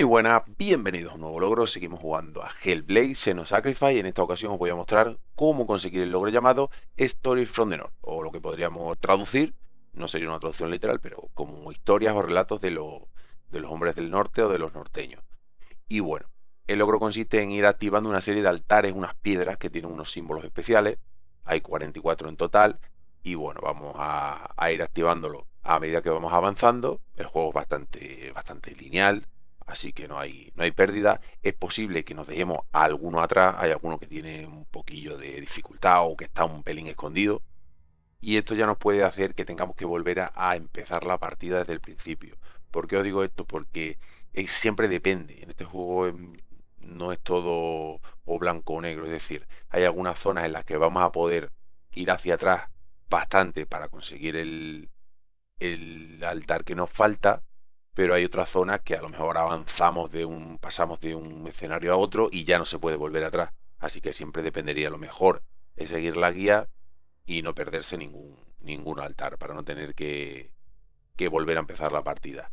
buenas, bienvenidos a un nuevo logro. Seguimos jugando a Hellblade, Senua Sacrifice, y en esta ocasión os voy a mostrar cómo conseguir el logro llamado Story from the North, o lo que podríamos traducir, no sería una traducción literal, pero como historias o relatos de los hombres del norte o de los norteños. Y bueno, el logro consiste en ir activando una serie de altares, unas piedras que tienen unos símbolos especiales. Hay 44 en total. Y bueno, vamos a ir activándolo a medida que vamos avanzando. El juego es bastante lineal, así que no hay pérdida. Es posible que nos dejemos a alguno atrás. Hay alguno que tiene un poquillo de dificultad o que está un pelín escondido. Y esto ya nos puede hacer que tengamos que volver a empezar la partida desde el principio. ¿Por qué os digo esto? Porque siempre depende. En este juego no es todo o blanco o negro. Es decir, hay algunas zonas en las que vamos a poder ir hacia atrás bastante para conseguir el altar que nos falta, pero hay otras zonas que a lo mejor pasamos de un escenario a otro y ya no se puede volver atrás. Así que siempre dependería, lo mejor es seguir la guía y no perderse ningún altar para no tener que volver a empezar la partida.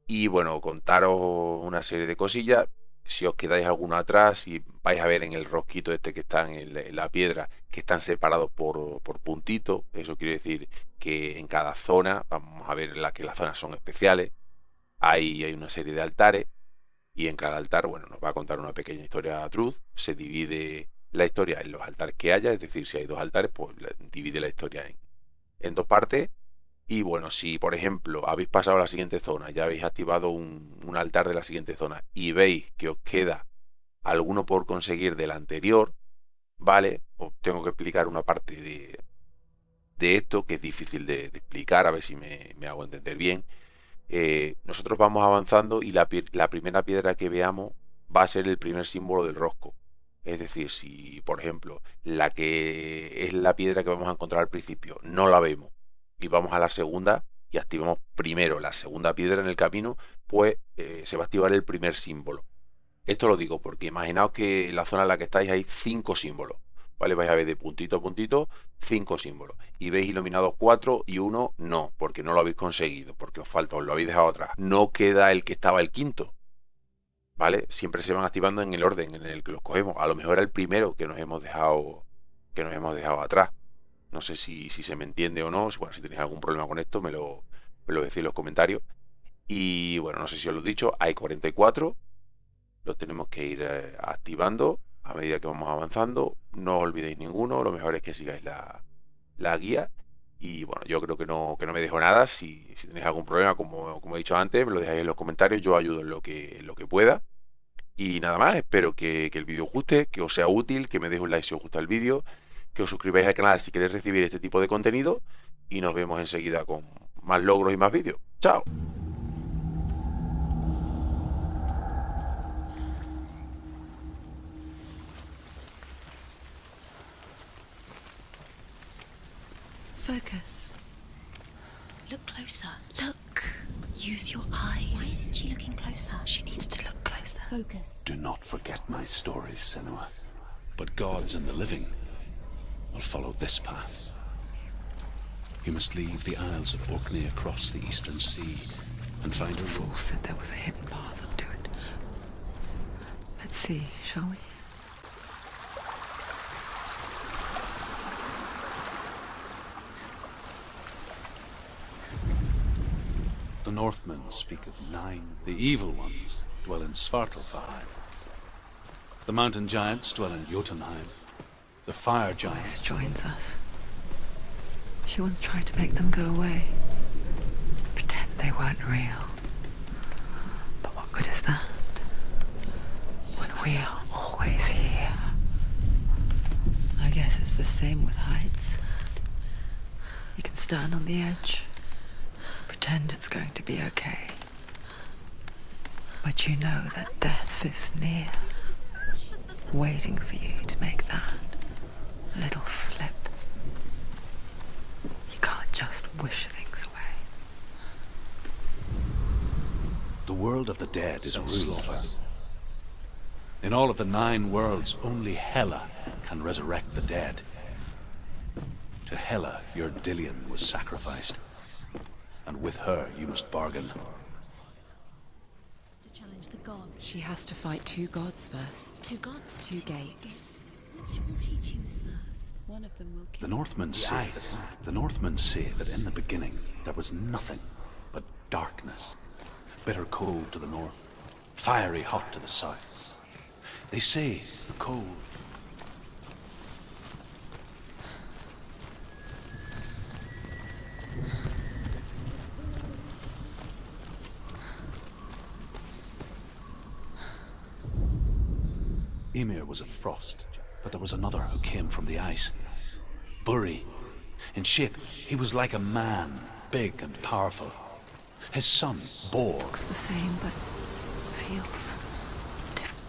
Y bueno, contaros una serie de cosillas. Si os quedáis alguno atrás y vais a ver en el rosquito este que está en la piedra, que están separados por puntitos. Eso quiere decir que en cada zona, vamos a ver que las zonas son especiales. Hay una serie de altares y en cada altar, bueno, nos va a contar una pequeña historia truth. Se divide la historia en los altares que haya, es decir, si hay dos altares, pues divide la historia en dos partes. Y bueno, si por ejemplo habéis pasado a la siguiente zona, ya habéis activado un altar de la siguiente zona y veis que os queda alguno por conseguir del anterior, ¿vale? Os tengo que explicar una parte de esto que es difícil de explicar, a ver si me hago entender bien. Nosotros vamos avanzando y la primera piedra que veamos va a ser el primer símbolo del rosco. Es decir, si por ejemplo la que es la piedra que vamos a encontrar al principio no la vemos y vamos a la segunda y activamos primero la segunda piedra en el camino, pues se va a activar el primer símbolo. Esto lo digo porque imaginaos que en la zona en la que estáis hay 5 símbolos, ¿vale? Vais a ver de puntito a puntito 5 símbolos. Y veis iluminados 4 y uno no, porque no lo habéis conseguido, porque os falta, os lo habéis dejado atrás. No queda el que estaba el quinto, ¿vale? Siempre se van activando en el orden en el que los cogemos. A lo mejor era el primero que nos hemos dejado atrás. No sé si se me entiende o no. Bueno, si tenéis algún problema con esto, me lo decís en los comentarios. Y bueno, no sé si os lo he dicho, hay 44. Lo tenemos que ir activando a medida que vamos avanzando. No os olvidéis ninguno, lo mejor es que sigáis la guía. Y bueno, yo creo que no me dejo nada. Si tenéis algún problema, como he dicho antes, me lo dejáis en los comentarios, yo ayudo en lo que pueda. Y nada más, espero que el vídeo os guste, que os sea útil, que me deis un like si os gusta el vídeo, que os suscribáis al canal si queréis recibir este tipo de contenido. Y nos vemos enseguida con más logros y más vídeos. ¡Chao! Focus. Look closer. Look. Use your eyes. Why isn't she looking closer? She needs to look closer. Focus. Do not forget my stories, Senua. But gods and the living will follow this path. You must leave the Isles of Orkney across the eastern sea and find a Fool said there was a hidden path up to it. Let's see, shall we? The Northmen speak of 9. The evil ones dwell in Svartalfheim. The mountain giants dwell in Jotunheim. The fire giants Alice joins us. She once tried to make them go away. Pretend they weren't real. But what good is that? When we are always here. I guess it's the same with heights. You can stand on the edge. Pretend it's going to be okay. But you know that death is near, waiting for you to make that little slip. You can't just wish things away. The world of the dead is ruled. In all of the 9 worlds, only Hela can resurrect the dead. To Hela, your Dillion was sacrificed. And with her, you must bargain. to challenge the gods. She has to fight 2 gods first. 2 gods? 2 gates. Who will she choose first? One of them will The kill. Northmen say that in the beginning there was nothing but darkness. Bitter cold to the north, fiery hot to the south. They say the cold. Ymir was of frost, but there was another who came from the ice. Buri. In shape, he was like a man, big and powerful. His son, Bor. Looks the same, but feels different.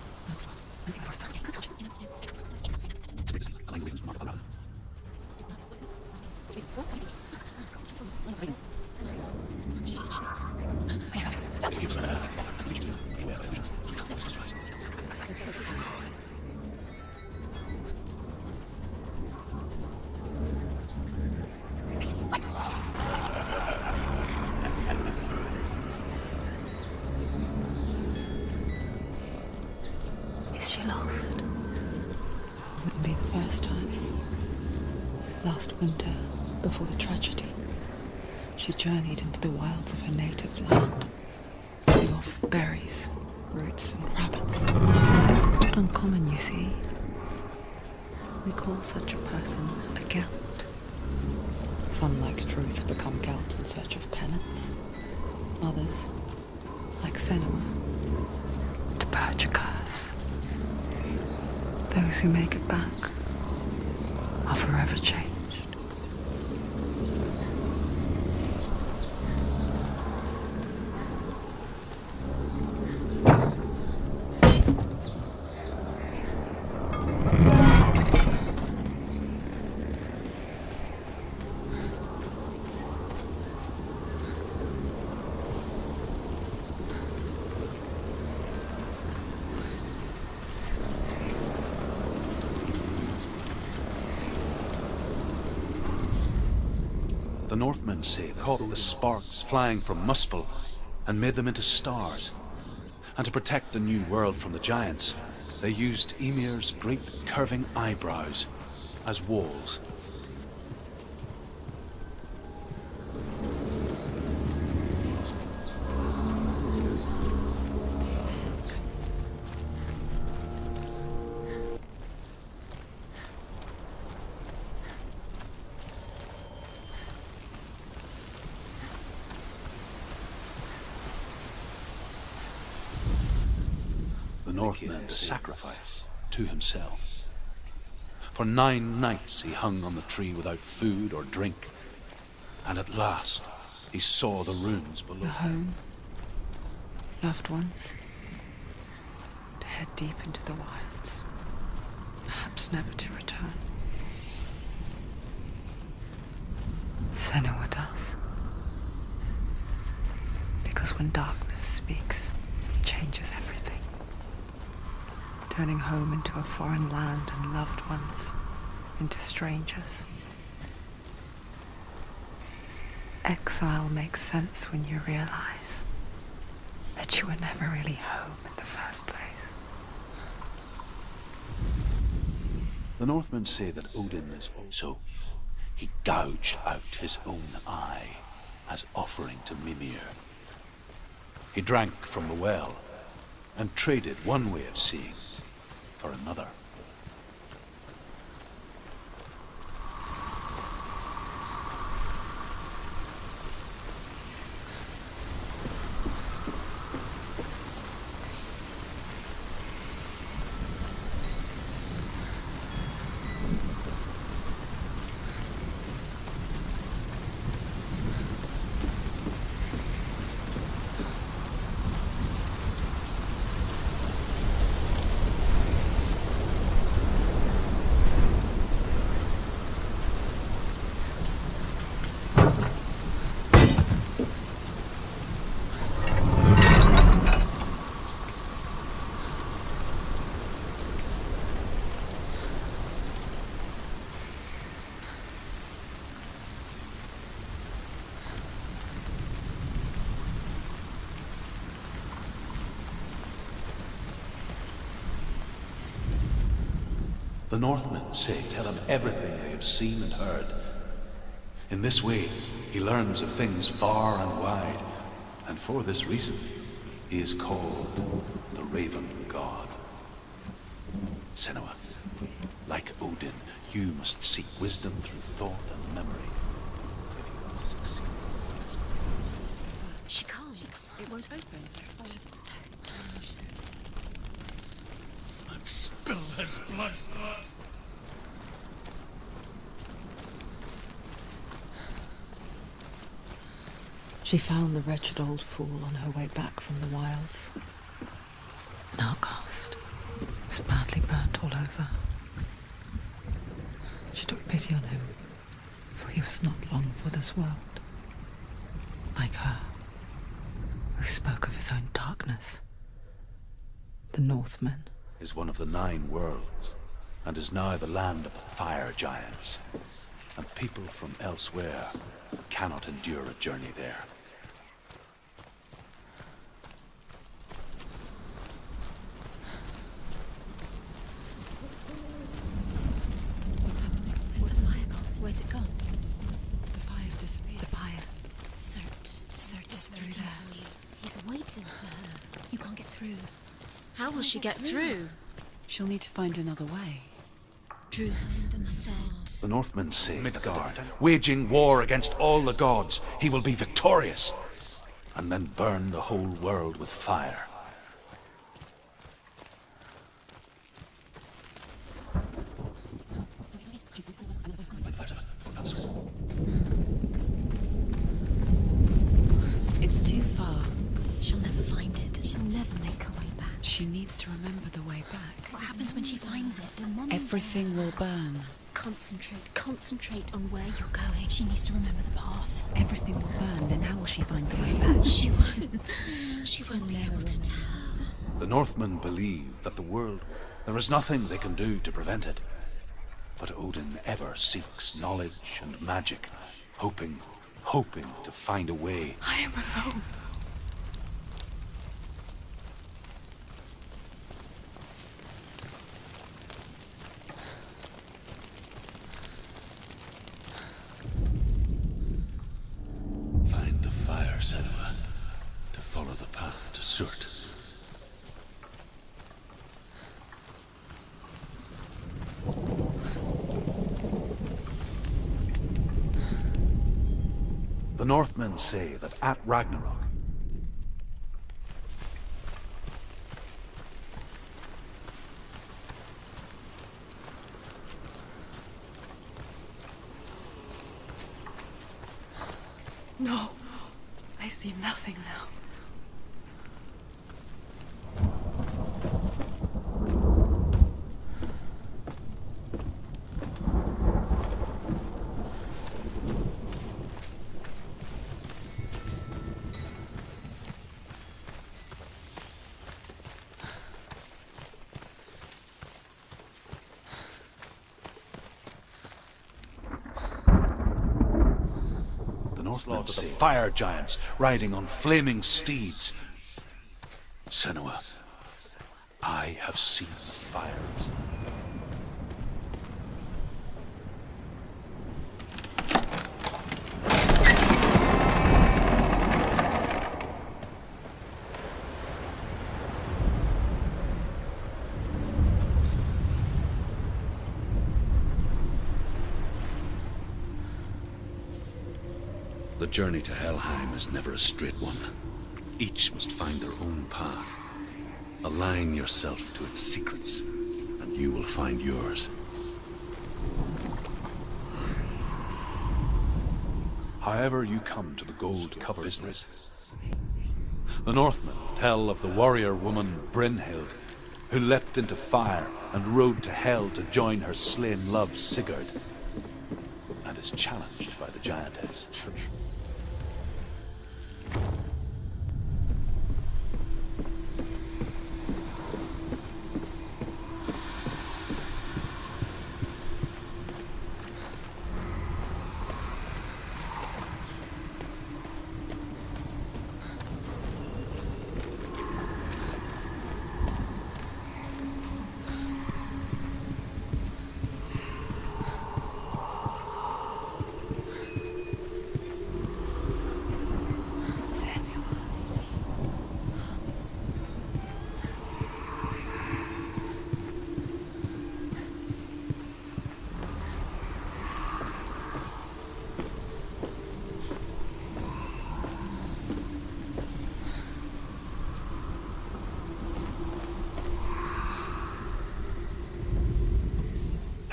Is she lost? Wouldn't be the first time. Last winter, before the tragedy, she journeyed into the wilds of her native land, living off berries, roots, and rabbits. It's not uncommon, you see. We call such a person a Gelt. Some, like Truth, become Gelt in search of penance. Others, like Senua, to purge a curse. Those who make it back are forever changed. The Northmen say they caught the sparks flying from Muspel and made them into stars. And to protect the new world from the giants, they used Ymir's great curving eyebrows as walls. The Northman sacrificed to himself. For 9 nights he hung on the tree without food or drink, and at last he saw the runes below. The home, loved ones, to head deep into the wilds, perhaps never to return. Senua does. Because when darkness speaks, it changes everything. Turning home into a foreign land and loved ones into strangers. Exile makes sense when you realize that you were never really home in the first place. The Northmen say that Odin is so he gouged out his own eye as offering to Mimir. He drank from the well and traded one way of seeing for another. The Northmen say tell him everything they have seen and heard. In this way, he learns of things far and wide, and for this reason, he is called the Raven God. Senua, like Odin, you must seek wisdom through thought and memory if you want to succeed. She can't. It won't open. Spill his blood. She found the wretched old fool on her way back from the wilds. An outcast. Was badly burnt all over. She took pity on him, for he was not long for this world. Like her, who spoke of his own darkness. The Northmen. Is one of the 9 worlds, and is now the land of the fire giants. And people from elsewhere cannot endure a journey there. What's happening? Where's the fire gone? Where's it gone? The fire's disappeared. The pyre. Cert. Cert is through there. For you. He's waiting for her. You can't get through. How will she get through? She'll need to find another way. Truth said. The Northmen say Midgard, waging war against all the gods, he will be victorious, and then burn the whole world with fire. It's too far. She'll never find it. She'll never make her way back. She needs to remember the way back. What happens when she finds it? Remember. Everything will burn. Concentrate on where you're going. She needs to remember the path. Everything will burn, then how will she find the way back? She won't. She won't be able to tell. The Northmen believe that the world, there is nothing they can do to prevent it. But Odin ever seeks knowledge and magic, hoping to find a way. I am alone. Find the fire, Senua, to follow the path to Surt. The Northmen say that at Ragnarok, No. I see nothing now. Northmen say fire giants riding on flaming steeds. Senua, I have seen the fires. The journey to Helheim is never a straight one. Each must find their own path. Align yourself to its secrets, and you will find yours. However you come to the gold-covered business, the Northmen tell of the warrior woman Brynhild, who leapt into fire and rode to hell to join her slain love Sigurd, and is challenged by the giantess.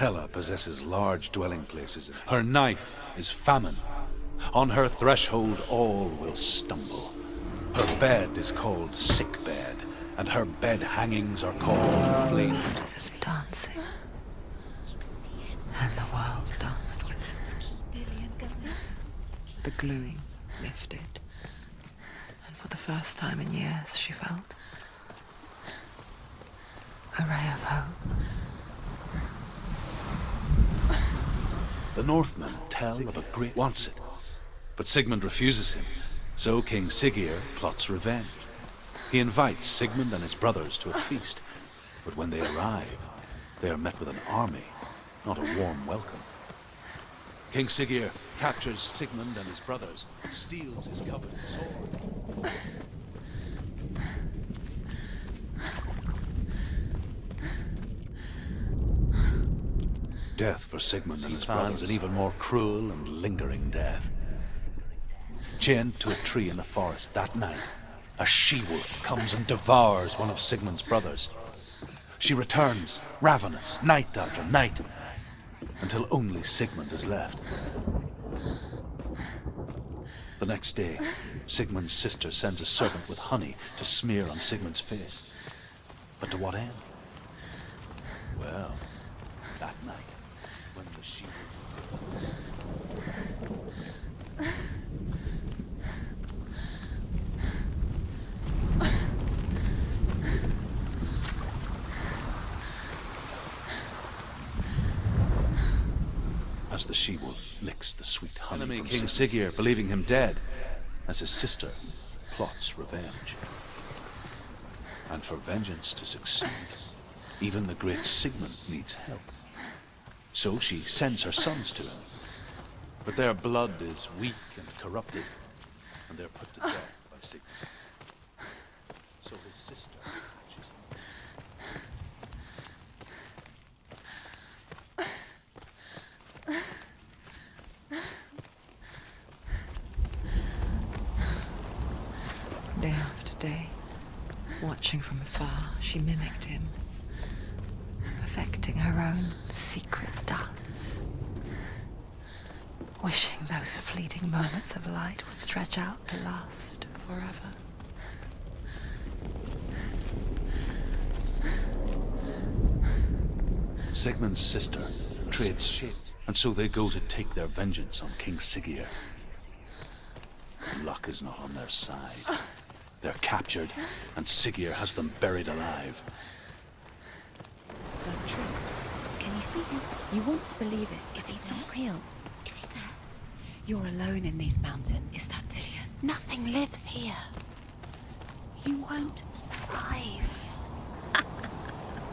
Hela possesses large dwelling places. Her knife is famine. On her threshold all will stumble. Her bed is called sick bed, and her bed hangings are called flames. As if dancing, and the world danced with it. The gluing lifted, and for the first time in years she felt a ray of hope. The Northmen tell of a great wants it, but Sigmund refuses him. So King Siggeir plots revenge. He invites Sigmund and his brothers to a feast, but when they arrive, they are met with an army, not a warm welcome. King Siggeir captures Sigmund and his brothers, steals his coveted sword. Death for Sigmund and his brothers, an even more cruel and lingering death. Chained to a tree in the forest that night, a she-wolf comes and devours one of Sigmund's brothers. She returns, ravenous, night after night, until only Sigmund is left. The next day, Sigmund's sister sends a servant with honey to smear on Sigmund's face. But to what end? Well, that night, when the she-wolf... As the she-wolf licks the sweet honey from King Siggeir, believing him dead, as his sister plots revenge. And for vengeance to succeed, even the great Sigmund needs help. So she sends her sons to him. But their blood is weak and corrupted, and they're put to death by Sigmund. So his sister catches him. Day after day, watching from afar, she mimicked him, perfecting her own secret dance, wishing those fleeting moments of light would stretch out to last forever. Sigmund's sister trades shape, and so they go to take their vengeance on King Siggeir. Luck is not on their side. They're captured, and Siggeir has them buried alive. That tree. Can you see him? You want to believe it. Is he not real? Is he there? You're alone in these mountains. Is that Dillian? Nothing lives here. You won't survive.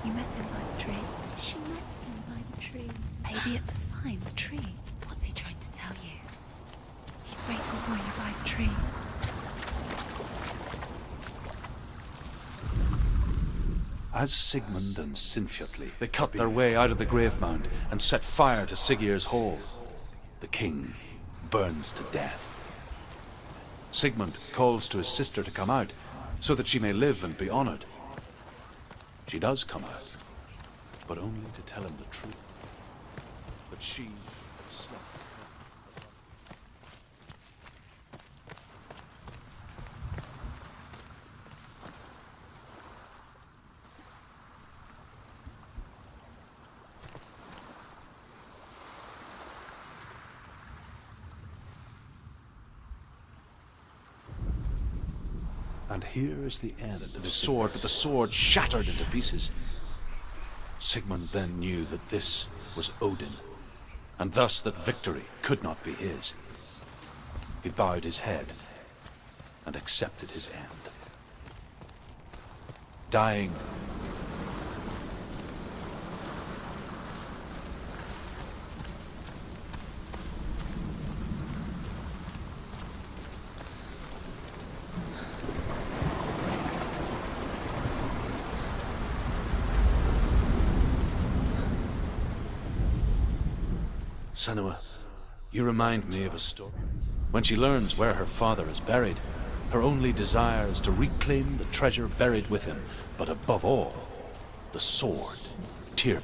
You met him by the tree. She met him by the tree. Maybe it's a sign, the tree. What's he trying to tell you? He's waiting for you by the tree. As Sigmund and Sinfjotli, they cut their way out of the grave mound and set fire to Siggeir's hall. The king burns to death. Sigmund calls to his sister to come out, so that she may live and be honored. She does come out, but only to tell him the truth. But she had slept. And here is the end of his sword, but the sword shattered into pieces. Sigmund then knew that this was Odin, and thus that victory could not be his. He bowed his head and accepted his end. Dying, Senua, you remind me of a story. When she learns where her father is buried, her only desire is to reclaim the treasure buried with him, but above all, the sword, Tyr.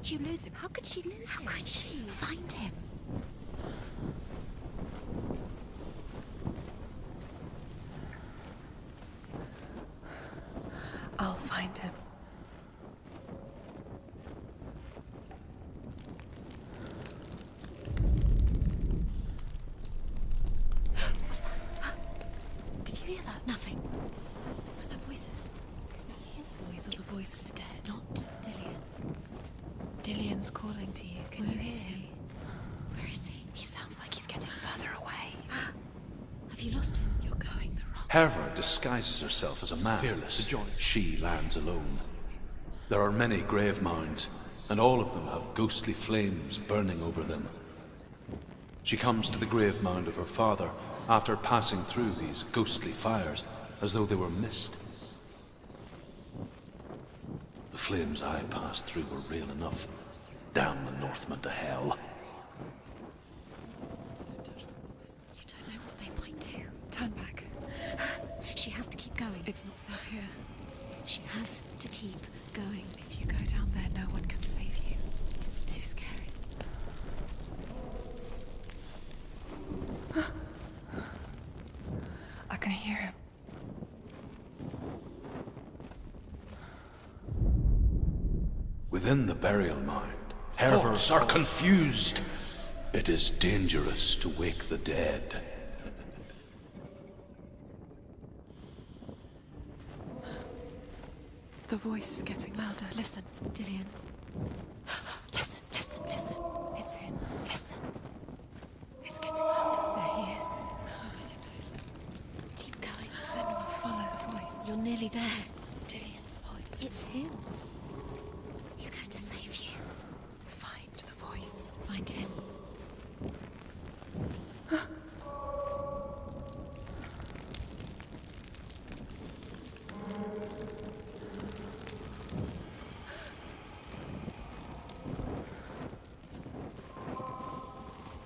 did you lose him? How could she lose him? How could she? Find him. I'll find him. What's that? Did you hear that? Nothing. Was that voices? Is that his voice or the voice of the dead? Not Dillian. Dillian's calling to you. Can you hear him? Where is he? He sounds like he's getting further away. Have you lost him? You're going the wrong way. Herva disguises herself as a man. Fearless. She lands alone. There are many grave mounds, and all of them have ghostly flames burning over them. She comes to the grave mound of her father after passing through these ghostly fires, as though they were mist. The flames I passed through were real enough. Damn the Northmen to hell. You don't know what they might do. Turn back. She has to keep going. It's not safe here. She has to keep going. If you go down there, no one can save you. It's too scary. I can hear him. Within the burial mound, Hervers are confused. It is dangerous to wake the dead. The voice is getting louder. Listen. Dillian. Listen, listen, listen. It's him. Listen. It's getting louder. There he is. Listen. Keep going. Senua, follow the voice. You're nearly there. Dillian's voice. It's him. He's going to save you. Find the voice. Find him.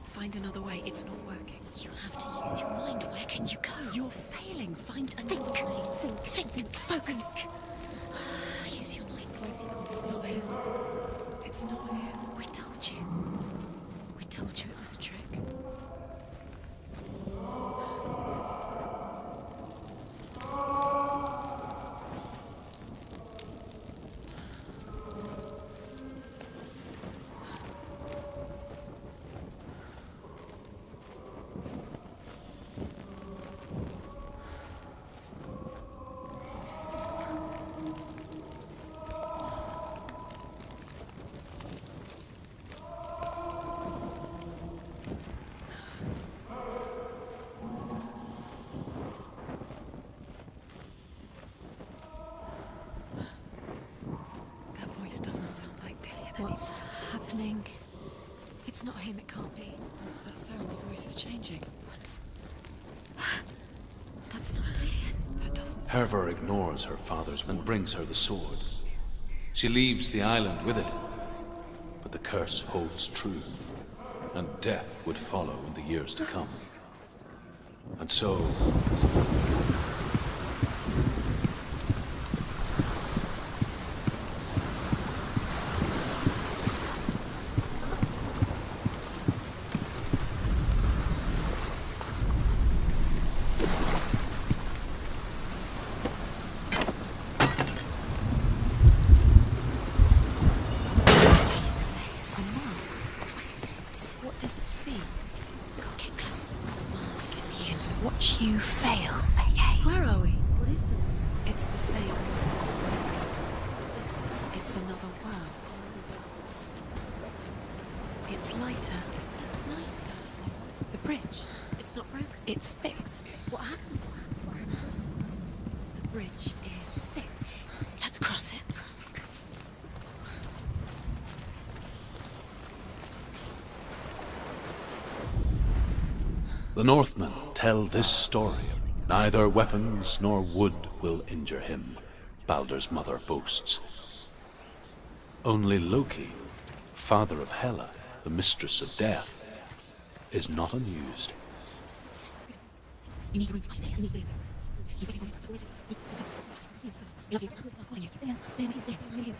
Find another way. It's not working. You have to use your mind. Where can you go? You're failing. Find another Think. way. Think. Focus. Use your mind. It's not him. It's not him. We told you. We told you it was a trick. That voice doesn't sound like Dillian What's anymore. happening? It's not him. It can't be. What's that sound? The voice is changing. What? That's not Dillian. That doesn't sound... Herver ignores her father's and brings her the sword. She leaves the island with it, but the curse holds true, and death would follow in the years to come. And so... What is it? What does it see? Cookies. The mask is here to watch you fail. Okay. Where are we? What is this? It's the same. It's another world. It's lighter. It's nicer. The bridge. It's not broken. It's fixed. What happened? The bridge is fixed. Let's cross it. The Northmen tell this story. Neither weapons nor wood will injure him, Baldur's mother boasts. Only Loki, father of Hela, the mistress of death, is not amused. You need to find Dillian. He's waiting for you. Who is it? He loves you. He loves you. I'm calling you. Dillian.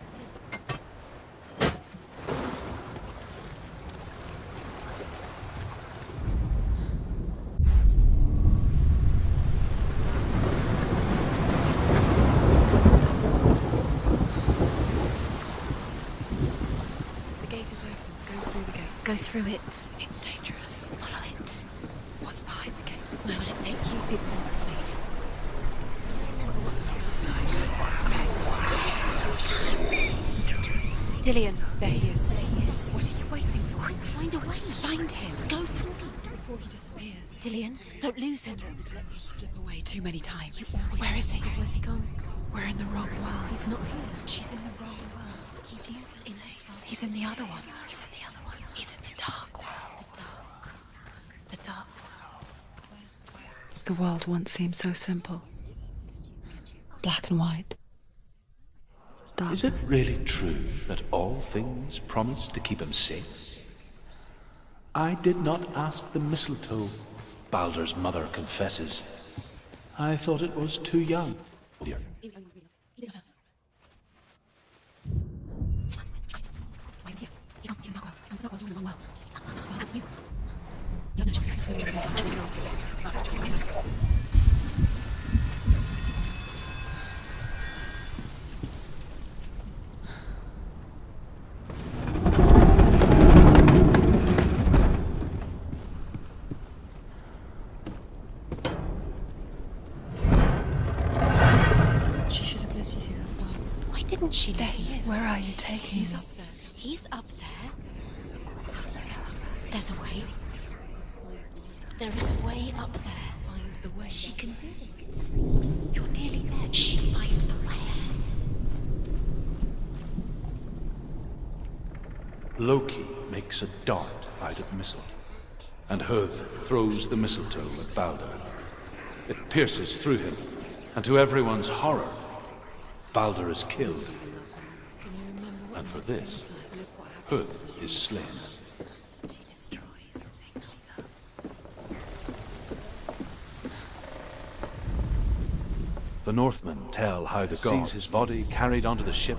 go through it. It's dangerous. Follow it. What's behind the gate? Where will it take you? It's unsafe. Dillian. There he is. There he is. What are you waiting for? Quick, find a way. Find him. Go through. Before he disappears. Dillian, don't lose him. We've let him slip away too many times. You always Where is he? Where's he gone? We're in the wrong world. He's not here. She's in the wrong world. He's not in this world. He's in the other one. He's in the other one. He's in the dark world. The dark. The dark world. The world once seemed so simple. Black and white. Is it really true that all things promise to keep him safe? I did not ask the mistletoe, Baldur's mother confesses. I thought it was too young. Dear. She should have listened to you. Why didn't she There listen he to is. Where are you taking He's me? up there. He's up there. There's a way. There is a way up there. Find the way. She can do it. You're nearly there. She find the way. Loki makes a dart out of mistletoe, and Höth throws the mistletoe at Baldur. It pierces through him, and to everyone's horror, Baldur is killed. And for this, Höth is slain. She destroys the thing she loves. The Northmen tell how the god sees his body carried onto the ship.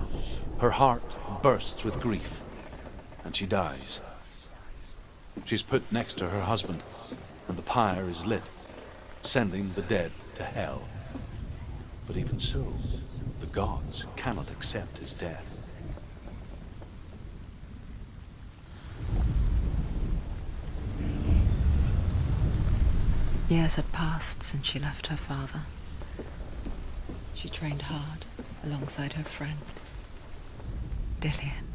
Her heart bursts with grief, and she dies. She's put next to her husband, and the pyre is lit, sending the dead to hell. But even so, the gods cannot accept his death. Years had passed since she left her father. She trained hard alongside her friend, Dillian.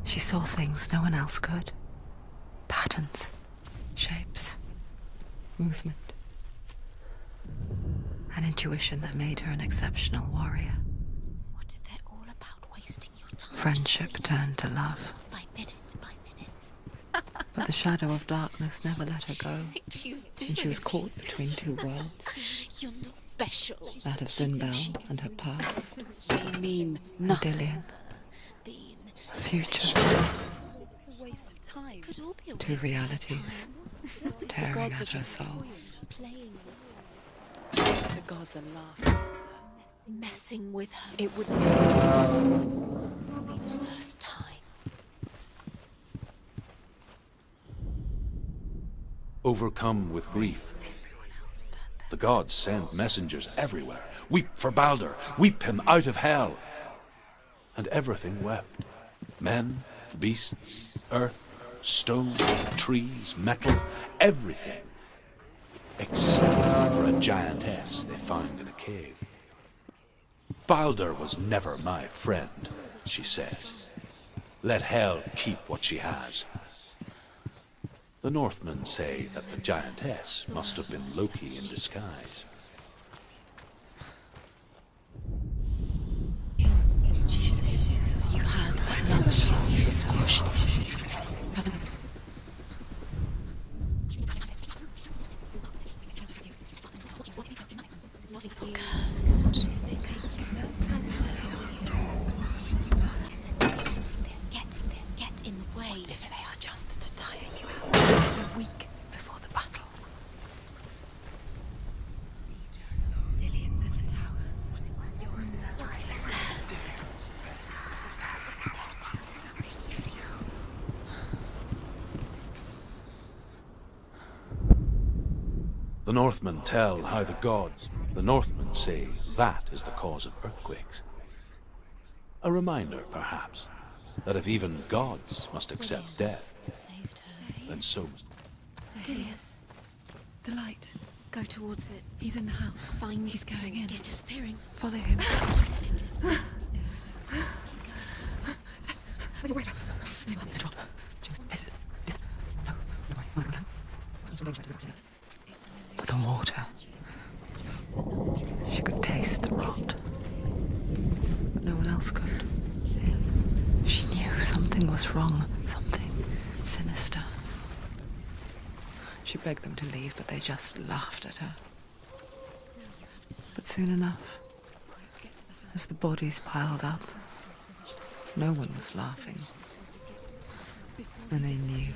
She saw things no one else could. Patterns, shapes, movement. An intuition that made her an exceptional warrior. What if they're all about wasting your time? Friendship turned to love, By minute, by minute. but the shadow of darkness never let her go. I think she's doing. And she was caught between two worlds, You're not special. that of Zinbel and her past, They mean and nothing. Dillian, Being her future. a waste of time. Could all be a Two waste realities tearing gods at are her just soul. playing, The gods are laughing. messing with her. It would be the first time. Overcome with grief, the gods send messengers everywhere. Weep for Baldur, weep him out of hell. And everything wept. Men, beasts, earth, stone, trees, metal, everything. Except for a giantess they found in a cave. Baldur was never my friend, she says. Let hell keep what she has. The Northmen say that the giantess must have been Loki in disguise. You had that love. You squashed it. Cousin. Cursed. Closer. Getting this, get in the way. If they are just to tire you out. A week before the battle. Dillian's in the tower. Is there? The Northmen tell how the gods, the Northmen say that is the cause of earthquakes. A reminder, perhaps, that if even gods must accept death, Saved her. then so must... There he is. The light. Go towards it. He's in the house. Find. He's going in. He's disappearing. Follow him. The water. She could taste the rot. But no one else could. She knew something was wrong. Something sinister. She begged them to leave, but they just laughed at her. But soon enough, as the bodies piled up, no one was laughing. And they knew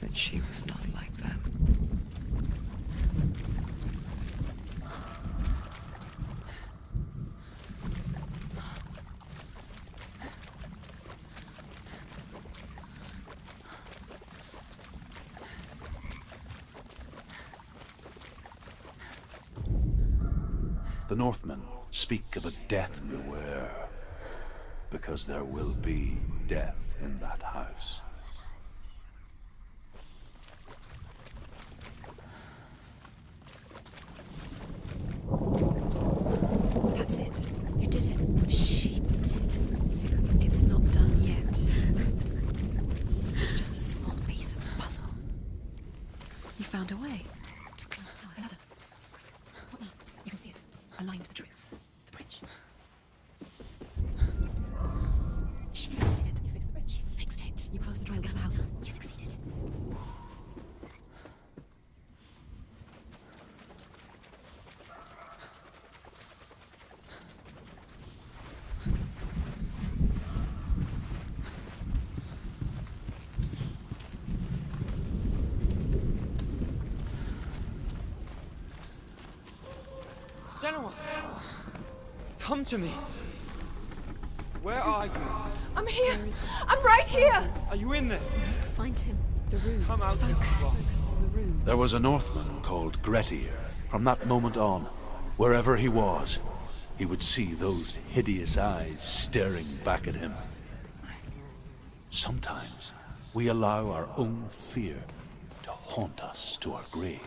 that she was not like them. The Northmen speak of a death beware, because there will be death in that house. That's it. You did it. She did too. It's not done yet. Just a small piece of the puzzle. You found a way. To climb the tower. A ladder. Quick. What now? You can see it. Aligned to the tree. The bridge. She did it. You fixed the bridge. You fixed it. You passed the trial to the house. You succeeded. Senua! Come to me! Where are you? I'm here! I'm right here! Are you in there? We have to find him. The runes. Come out of the Focus. The runes. There was a Northman called Grettir. From that moment on, wherever he was, he would see those hideous eyes staring back at him. Sometimes we allow our own fear to haunt us to our grave.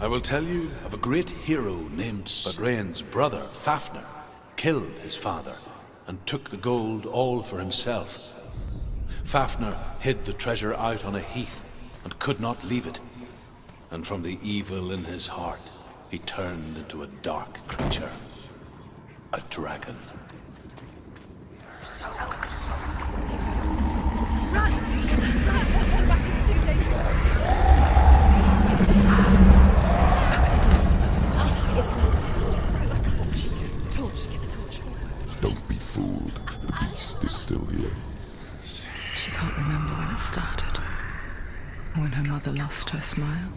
I will tell you of a great hero named Svadrain's brother, Fafnir, killed his father and took the gold all for himself. Fafnir hid the treasure out on a heath and could not leave it. And from the evil in his heart, he turned into a dark creature, a dragon. Run! Run! Back, it's too dangerous! It's not. Torch. Get the torch. Don't be fooled. The beast is still here. She can't remember when it started. When her mother lost her smile.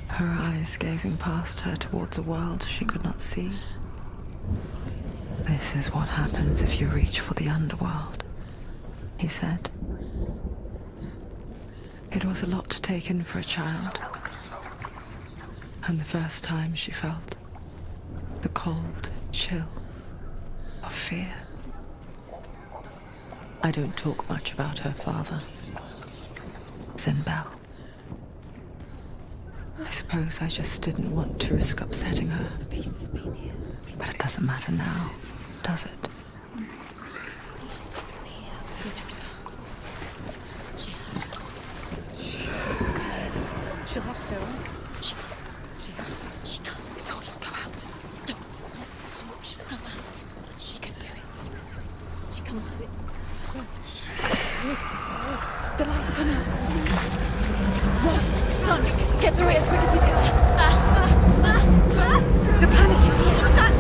Her eyes gazing past her towards a world she could not see. This is what happens if you reach for the underworld, he said. It was a lot to take in for a child. And the first time she felt the cold chill of fear. I don't talk much about her father, Zinbel. I suppose I just didn't want to risk upsetting her. The beast has been here. But it doesn't matter now, does it? She'll have to go on. She won't. She has to. She can't. The torch will go out. Don't let the torch go out. She can do it. She can't do it. The light's gone out. Run! Run! Get through it as quick as you can. The panic is here. What's that?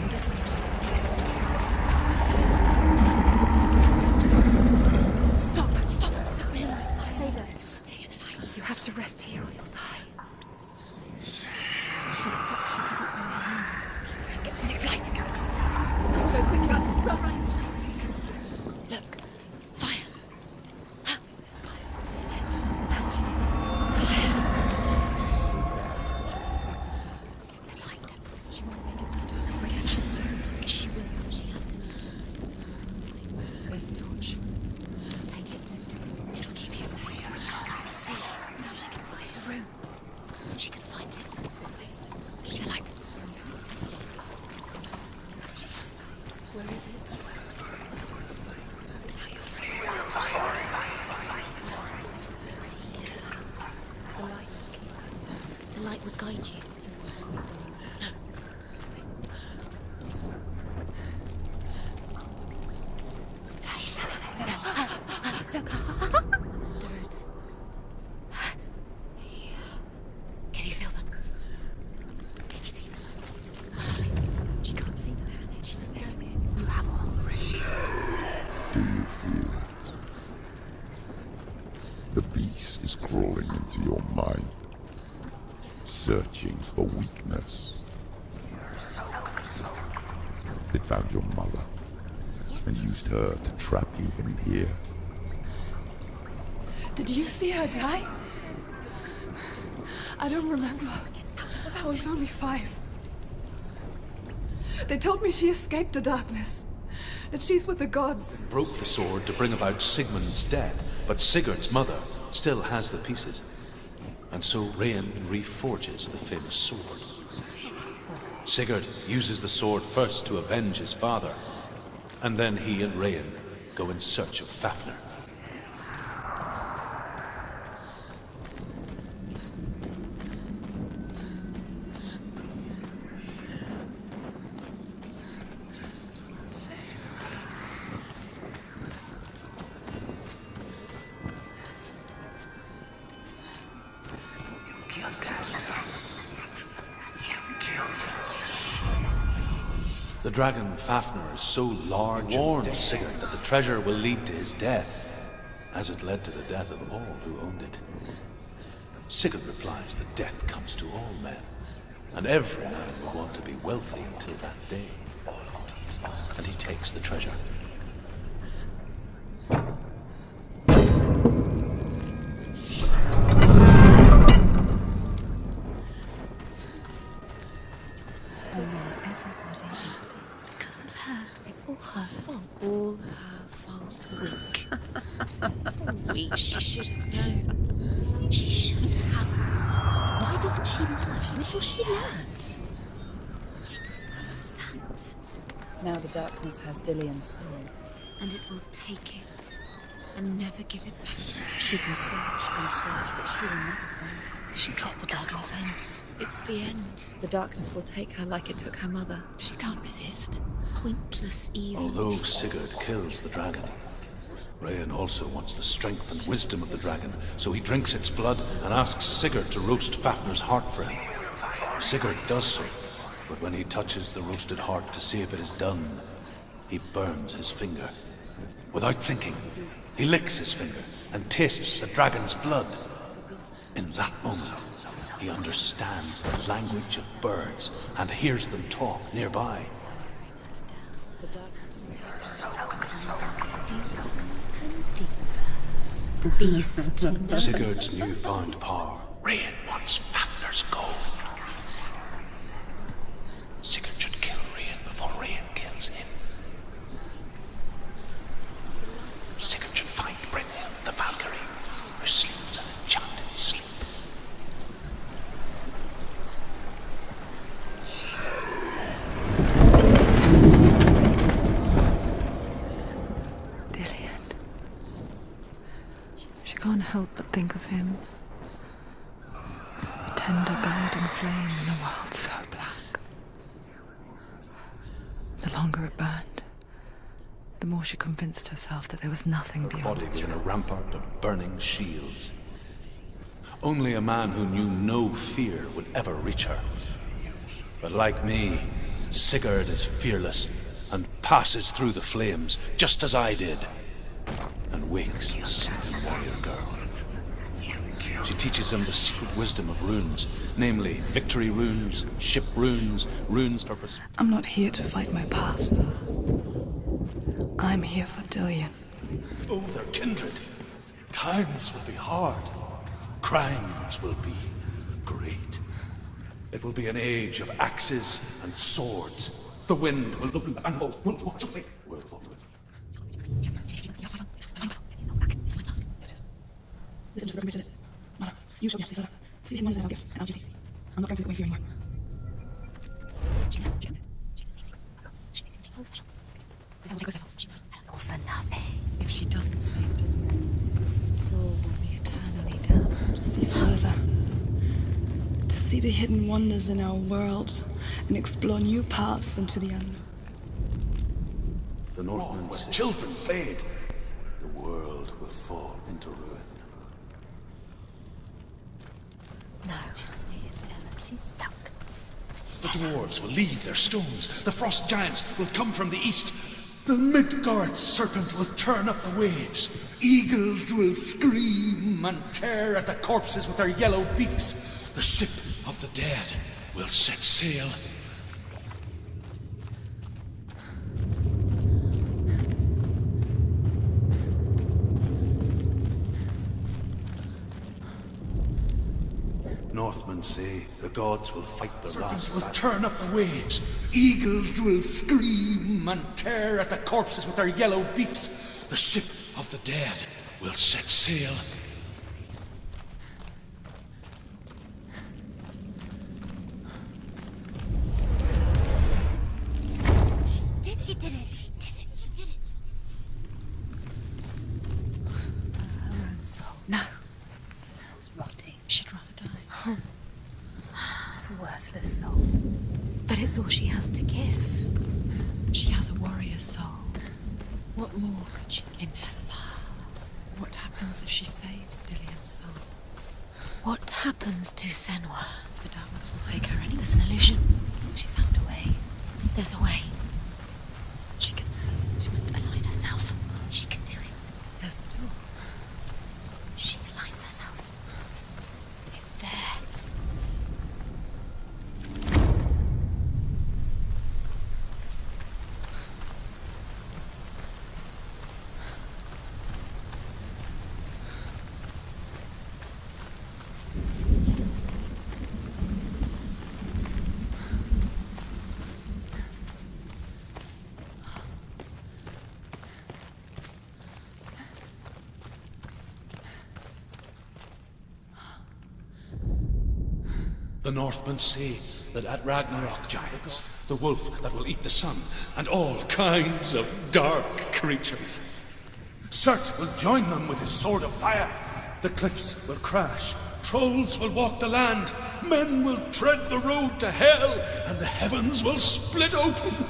Get to the Look. The roots. Can you feel them? Can you see them? She can't see them. She doesn't notice. You have all the roots. Do you feel it? The beast is crawling into your mind, searching for weakness. It found your mother and used her to trap you in here. Did you see her die? I don't remember. I was only 5. They told me she escaped the darkness, that she's with the gods. Broke the sword to bring about Sigmund's death, but Sigurd's mother still has the pieces. And so Rain reforges the famous sword. Sigurd uses the sword first to avenge his father, and then he and Rain go in search of Fafnir. The dragon Fafnir is so large and warns Sigurd that the treasure will lead to his death, as it led to the death of all who owned it. Sigurd replies that death comes to all men, and every man will want to be wealthy until that day. And he takes the treasure. All her fault. So weak. She should have known. She should have. Why doesn't she learn? Maybe she learns. She doesn't understand. Now the darkness has Dillion's soul. And it will take it and never give it back. She can search and search, but she will never find. She's let the darkness in. It's the end. The darkness will take her like it took her mother. She can't resist. Pointless even. Although Sigurd kills the dragon, Rain also wants the strength and wisdom of the dragon, so he drinks its blood and asks Sigurd to roast Fafnir's heart for him. Sigurd does so, but when he touches the roasted heart to see if it is done, he burns his finger. Without thinking, he licks his finger and tastes the dragon's blood. In that moment, he understands the language of birds and hears them talk nearby. Beast. Sigurd's newfound power. Rain wants Fafnir's gold. Sigurd should kill Rain before Rain kills him. Sigurd should find Brynhild the Valkyrie, who sleeps an enchanted sleep. Can't help but think of him. A tender golden flame in a world so black. The longer it burned, the more she convinced herself that there was nothing Her beyond body its was in a reach. rampart of burning shields. Only a man who knew no fear would ever reach her. But like me, Sigurd is fearless and passes through the flames, just as I did, and wakes the sleeping warrior girl. She teaches him the secret wisdom of runes, namely victory runes, ship runes, runes for I'm not here to fight my past. I'm here for Dillion. Oh, they're kindred. Times will be hard. Crimes will be great. It will be an age of axes and swords. The wind will look and will watch away. Listen to the broken bridge. Mother, you showed me how to see further. To see the hidden wonders in our gift and our duty. I'm not going to look away for you anymore. All for nothing. If she doesn't sink, soul will be eternally damned. To see further. To see the hidden wonders in our world and explore new paths into the unknown. The Northmen's children fade. The world will fall into ruin. No. She'll stay here forever. She's stuck. The dwarves will leave their stones. The frost giants will come from the east. The Midgard serpent will turn up the waves. Eagles will scream and tear at the corpses with their yellow beaks. The ship of the dead will set sail. Northmen say the gods will fight the Serpents last will battle. turn up the waves. Eagles will scream and tear at the corpses with their yellow beaks. The ship of the dead will set sail. She did it. She did it. She did it. Her own soul. No. Her soul's rotting. She'd rather die. It's a worthless soul. But it's all she has to give. She has a warrior soul. What more could she in her love? What happens if she saves Dillion's soul? What happens to Senua? The darkness will take her anyway. There's an illusion. She's found a way. There's a way. She can see. She must align herself. She can do it. There's the door. She aligns herself. It's there. The Northmen say that at Ragnarok giants, the wolf that will eat the sun, and all kinds of dark creatures. Surt will join them with his sword of fire. The cliffs will crash. Trolls will walk the land. Men will tread the road to hell, and the heavens will split open.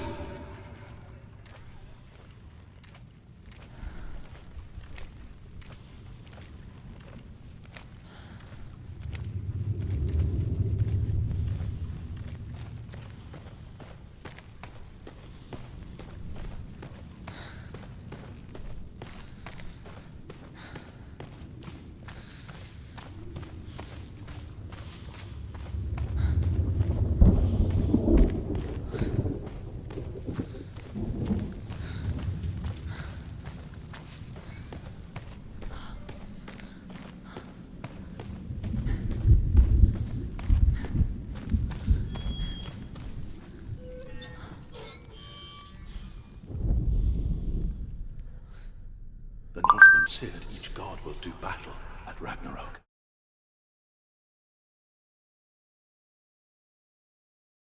The Northmen say that each god will do battle at Ragnarok.